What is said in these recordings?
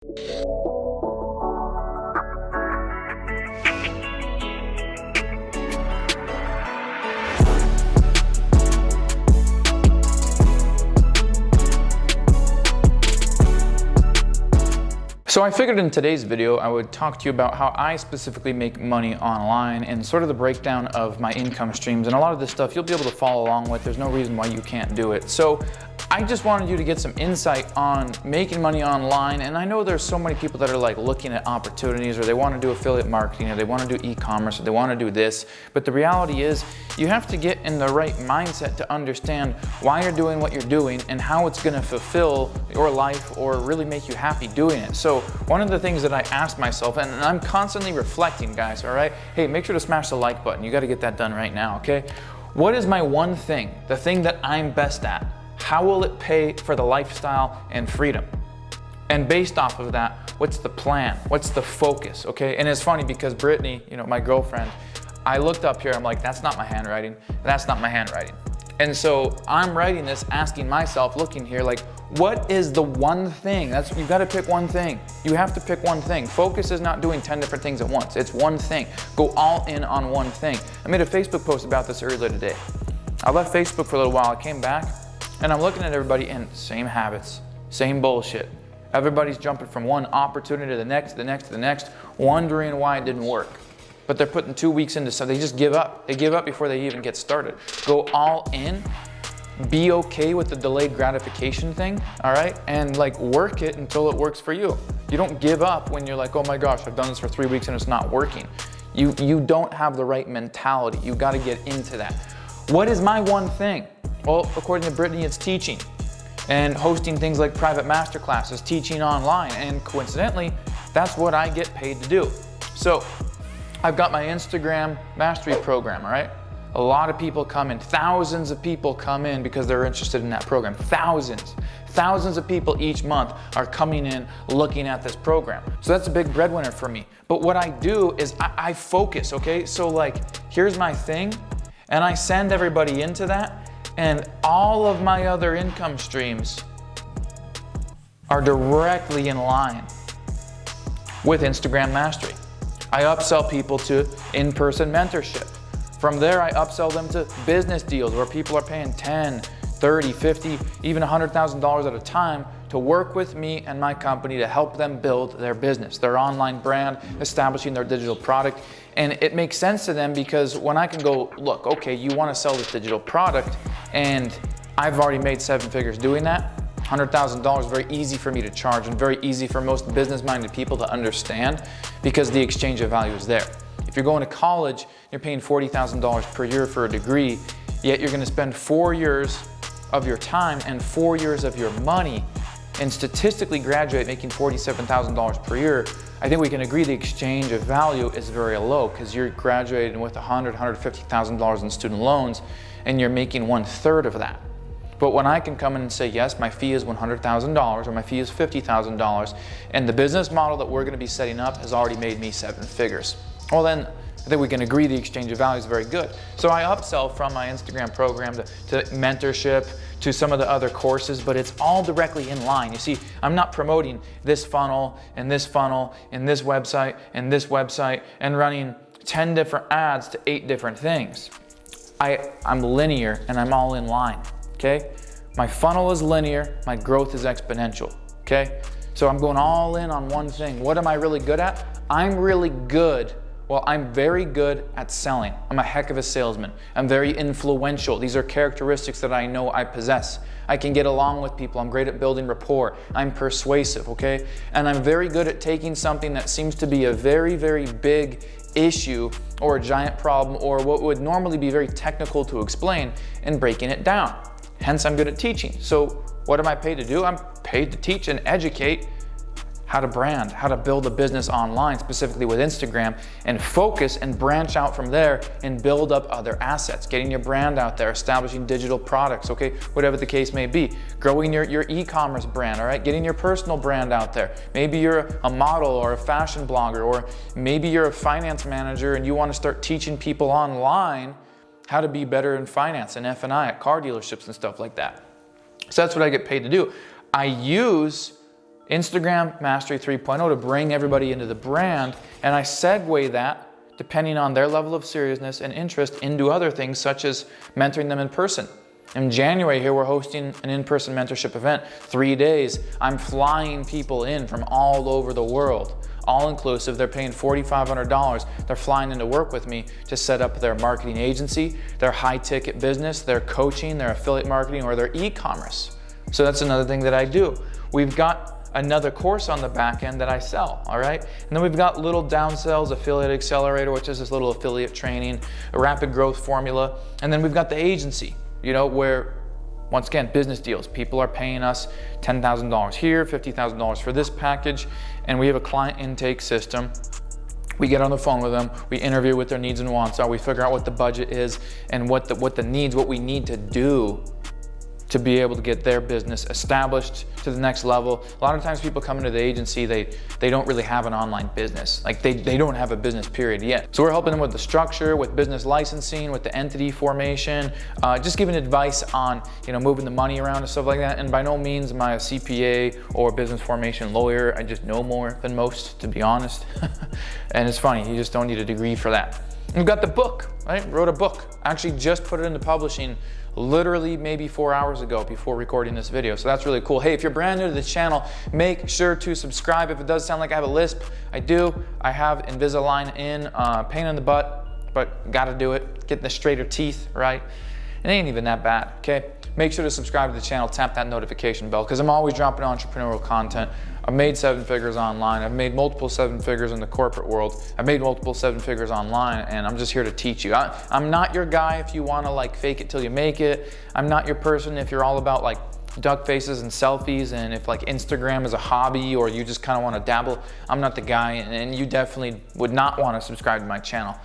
So I figured in today's video I would talk to you about how I specifically make money online and sort of the breakdown of my income streams, and a lot of this stuff you'll be able to follow along with. There's no reason why you can't do it. So I just wanted you to get some insight on making money online, and I know there's so many people that are like looking at opportunities, or they want to do affiliate marketing, or they want to do e-commerce, or they want to do this, but the reality is you have to get in the right mindset to understand why you're doing what you're doing and how it's going to fulfill your life or really make you happy doing it. So one of the things that I asked myself, and I'm constantly reflecting, guys, all right? Hey, make sure to smash the like button. You got to get that done right now, okay? What is my one thing, the thing that I'm best at? How will it pay for the lifestyle and freedom? And based off of that, what's the plan? What's the focus, okay? And it's funny because Brittany, my girlfriend, I looked up here, I'm like, that's not my handwriting. That's not my handwriting. And so I'm writing this, asking myself, looking here, like, what is the one thing? You've got to pick one thing. You have to pick one thing. Focus is not doing 10 different things at once. It's one thing. Go all in on one thing. I made a Facebook post about this earlier today. I left Facebook for a little while. I came back and I'm looking at everybody and same habits, same bullshit. Everybody's jumping from one opportunity to the next, the next, the next, wondering why it didn't work. But they're putting 2 weeks into something. They just give up. They give up before they even get started. Go all in. Be okay with the delayed gratification thing, all right? And like work it until it works for you. You don't give up when you're like, oh my gosh, I've done this for 3 weeks and it's not working. You don't have the right mentality. You got to get into that. What is my one thing? Well, according to Brittany, it's teaching and hosting things like private masterclasses, teaching online, and coincidentally, that's what I get paid to do. So I've got my Instagram mastery program, all right? A lot of people come in, thousands of people come in because they're interested in that program. Thousands of people each month are coming in looking at this program. So that's a big breadwinner for me. But what I do is I focus, okay? So like, here's my thing, and I send everybody into that, and all of my other income streams are directly in line with Instagram mastery. I upsell people to in-person mentorship. From there, I upsell them to business deals where people are paying 10, 30, 50, even $100,000 at a time to work with me and my company to help them build their business, their online brand, establishing their digital product. And it makes sense to them because when I can go, look, okay, you want to sell this digital product and I've already made 7 figures doing that. $100,000 is very easy for me to charge and very easy for most business-minded people to understand because the exchange of value is there. If you're going to college, you're paying $40,000 per year for a degree, yet you're going to spend 4 years of your time and 4 years of your money and statistically graduate making $47,000 per year. I think we can agree the exchange of value is very low because you're graduating with $150,000 in student loans and you're making 1/3 of that. But when I can come in and say, yes, my fee is $100,000 or my fee is $50,000 and the business model that we're going to be setting up has already made me 7 figures. Well, then I think we can agree the exchange of value is very good. So I upsell from my Instagram program to mentorship, to some of the other courses, but it's all directly in line. You see, I'm not promoting this funnel and this funnel and this website and this website and running 10 different ads to 8 different things. I'm linear and I'm all in line, okay? My funnel is linear, my growth is exponential, okay? So I'm going all in on one thing. What am I really good at? I'm very good at selling. I'm a heck of a salesman. I'm very influential. These are characteristics that I know I possess. I can get along with people. I'm great at building rapport. I'm persuasive, okay? And I'm very good at taking something that seems to be a very, very big issue or a giant problem or what would normally be very technical to explain and breaking it down. Hence, I'm good at teaching. So what am I paid to do? I'm paid to teach and educate how to brand, how to build a business online, specifically with Instagram, and focus and branch out from there and build up other assets, getting your brand out there, establishing digital products, okay, whatever the case may be, growing your e-commerce brand, all right, getting your personal brand out there. Maybe you're a model or a fashion blogger, or maybe you're a finance manager and you want to start teaching people online how to be better in finance and F&I at car dealerships and stuff like that. So that's what I get paid to do. I use Instagram Mastery 3.0 to bring everybody into the brand, and I segue that, depending on their level of seriousness and interest, into other things such as mentoring them in person. In January here, we're hosting an in-person mentorship event, 3 days. I'm flying people in from all over the world, all inclusive. They're paying $4,500. They're flying in to work with me to set up their marketing agency, their high-ticket business, their coaching, their affiliate marketing, or their e-commerce. So that's another thing that I do. We've got another course on the back end that I sell, all right? And then we've got little downsells, affiliate accelerator, which is this little affiliate training, a rapid growth formula. And then we've got the agency, you know, where, once again, business deals. People are paying us $10,000 here, $50,000 for this package, and we have a client intake system. We get on the phone with them, we interview what their needs and wants are, we figure out what the budget is and what we need to do to be able to get their business established to the next level. A lot of times people come into the agency, they don't really have an online business. Like they don't have a business period yet. So we're helping them with the structure, with business licensing, with the entity formation, just giving advice on, you know, moving the money around and stuff like that. And by no means am I a CPA or business formation lawyer. I just know more than most, to be honest. And it's funny, you just don't need a degree for that. We've got the book, right? Wrote a book. Actually just put it into publishing literally maybe 4 hours ago before recording this video. So that's really cool. Hey, if you're brand new to the channel, make sure to subscribe. If it does sound like I have a lisp, I do. I have Invisalign in, pain in the butt, but gotta do it. Getting the straighter teeth, right? It ain't even that bad, okay? Make sure to subscribe to the channel, tap that notification bell, because I'm always dropping entrepreneurial content. I've made 7 figures online. I've made multiple 7 figures in the corporate world. I've made multiple 7 figures online, and I'm just here to teach you. I'm not your guy if you want to like fake it till you make it. I'm not your person if you're all about like duck faces and selfies, and if like Instagram is a hobby or you just kind of want to dabble. I'm not the guy, and you definitely would not want to subscribe to my channel.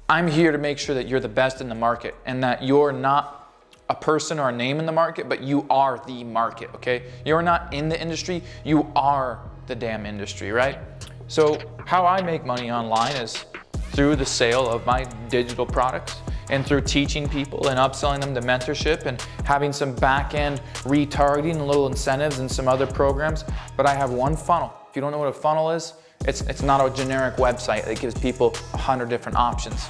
I'm here to make sure that you're the best in the market and that you're not a person or a name in the market, but you are the market, okay? You're not in the industry, you are the damn industry, right? So how I make money online is through the sale of my digital products and through teaching people and upselling them to mentorship and having some back-end retargeting and little incentives and some other programs. But I have one funnel. If you don't know what a funnel is, it's not a generic website that gives people 100 different options.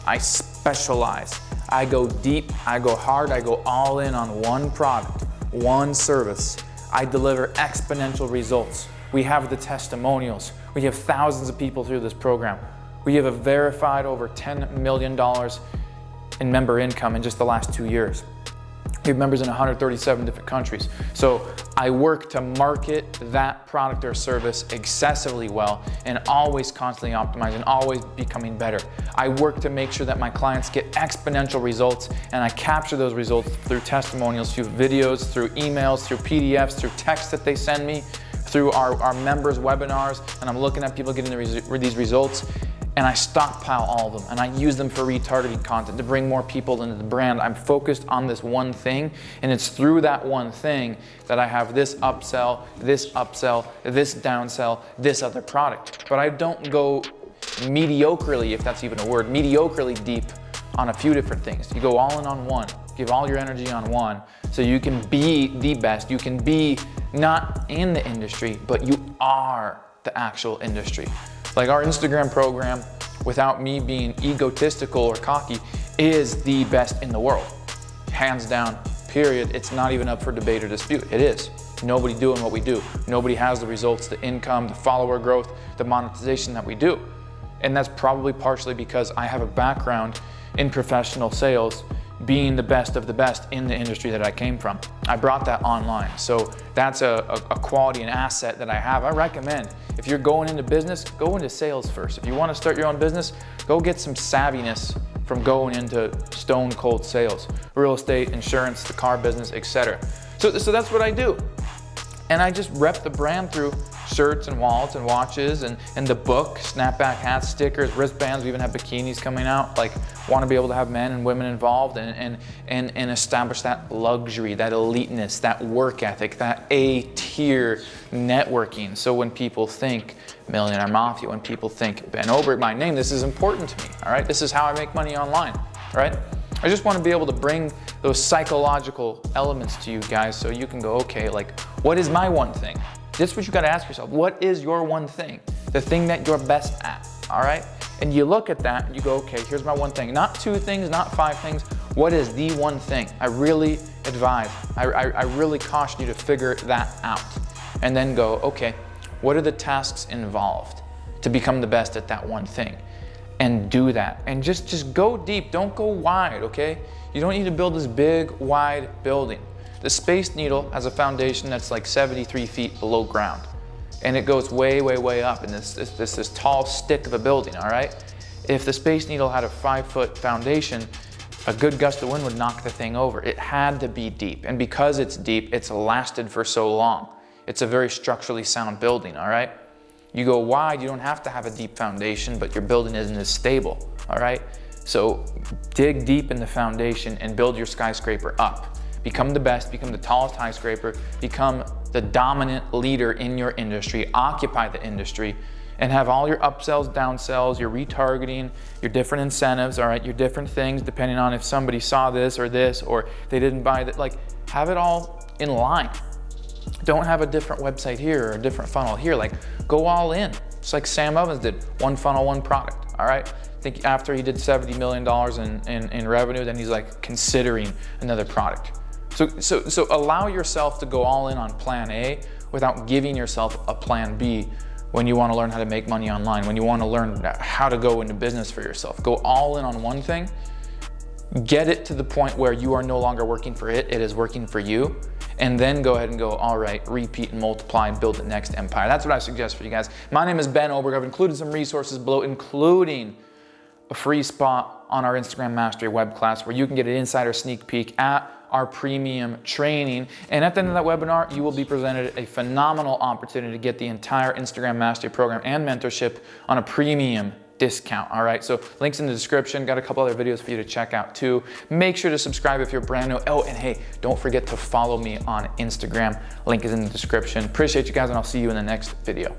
I specialize. I go deep, I go hard, I go all in on one product, one service. I deliver exponential results. We have the testimonials. We have thousands of people through this program. We have a verified over $10 million in member income in just the last 2 years. We have members in 137 different countries. So I work to market that product or service excessively well and always constantly optimizing, always becoming better. I work to make sure that my clients get exponential results, and I capture those results through testimonials, through videos, through emails, through PDFs, through texts that they send me, through our members' webinars, and I'm looking at people getting these results. And I stockpile all of them and I use them for retargeting content to bring more people into the brand. I'm focused on this one thing, and it's through that one thing that I have this upsell, this downsell, this other product. But I don't go mediocrely, if that's even a word, mediocrely deep on a few different things. You go all in on one, give all your energy on one, so you can be the best. You can be not in the industry, but you are the actual industry. Like our Instagram program, without me being egotistical or cocky, is the best in the world. Hands down, period. It's not even up for debate or dispute. It is. Nobody doing what we do. Nobody has the results, the income, the follower growth, the monetization that we do. And that's probably partially because I have a background in professional sales, being the best of the best in the industry that I came from. I brought that online. So that's a quality and asset that I have. I recommend, if you're going into business, go into sales first. If you want to start your own business, go get some savviness from going into stone cold sales, real estate, insurance, the car business, etc. So that's what I do. And I just rep the brand through shirts and wallets and watches and the book, snapback hats, stickers, wristbands. We even have bikinis coming out. Like, want to be able to have men and women involved and establish that luxury, that eliteness, that work ethic, that A-tier networking. So when people think Millionaire Mafia, when people think Ben Obert, my name, this is important to me, all right? This is how I make money online, all right? I just want to be able to bring those psychological elements to you guys so you can go, okay, like, what is my one thing? This is what you gotta ask yourself. What is your one thing? The thing that you're best at, all right? And you look at that and you go, okay, here's my one thing. Not 2 things, not 5 things. What is the one thing? I really advise, I really caution you to figure that out. And then go, okay, what are the tasks involved to become the best at that one thing? And do that. And just go deep, don't go wide, okay? You don't need to build this big, wide building. The Space Needle has a foundation that's like 73 feet below ground. And it goes way, way, way up in this tall stick of a building, all right? If the Space Needle had a 5-foot foundation, a good gust of wind would knock the thing over. It had to be deep. And because it's deep, it's lasted for so long. It's a very structurally sound building, all right? You go wide, you don't have to have a deep foundation, but your building isn't as stable, all right? So dig deep in the foundation and build your skyscraper up. Become the best, become the tallest skyscraper, become the dominant leader in your industry, occupy the industry, and have all your upsells, downsells, your retargeting, your different incentives, all right, your different things, depending on if somebody saw this, or they didn't buy that, like have it all in line. Don't have a different website here or a different funnel here, like go all in. Just like Sam Ovens did, one funnel, one product, all right? I think after he did $70 million in revenue, then he's like considering another product. So allow yourself to go all in on plan A without giving yourself a plan B when you want to learn how to make money online, when you want to learn how to go into business for yourself. Go all in on one thing, get it to the point where you are no longer working for it, it is working for you, and then go ahead and go, all right, repeat and multiply and build the next empire. That's what I suggest for you guys. My name is Ben Oberg. I've included some resources below, including a free spot on our Instagram Mastery web class where you can get an insider sneak peek at our premium training. And at the end of that webinar, you will be presented a phenomenal opportunity to get the entire Instagram Mastery program and mentorship on a premium discount, all right? So links in the description, got a couple other videos for you to check out too. Make sure to subscribe if you're brand new. Oh, and hey, don't forget to follow me on Instagram. Link is in the description. Appreciate you guys, and I'll see you in the next video.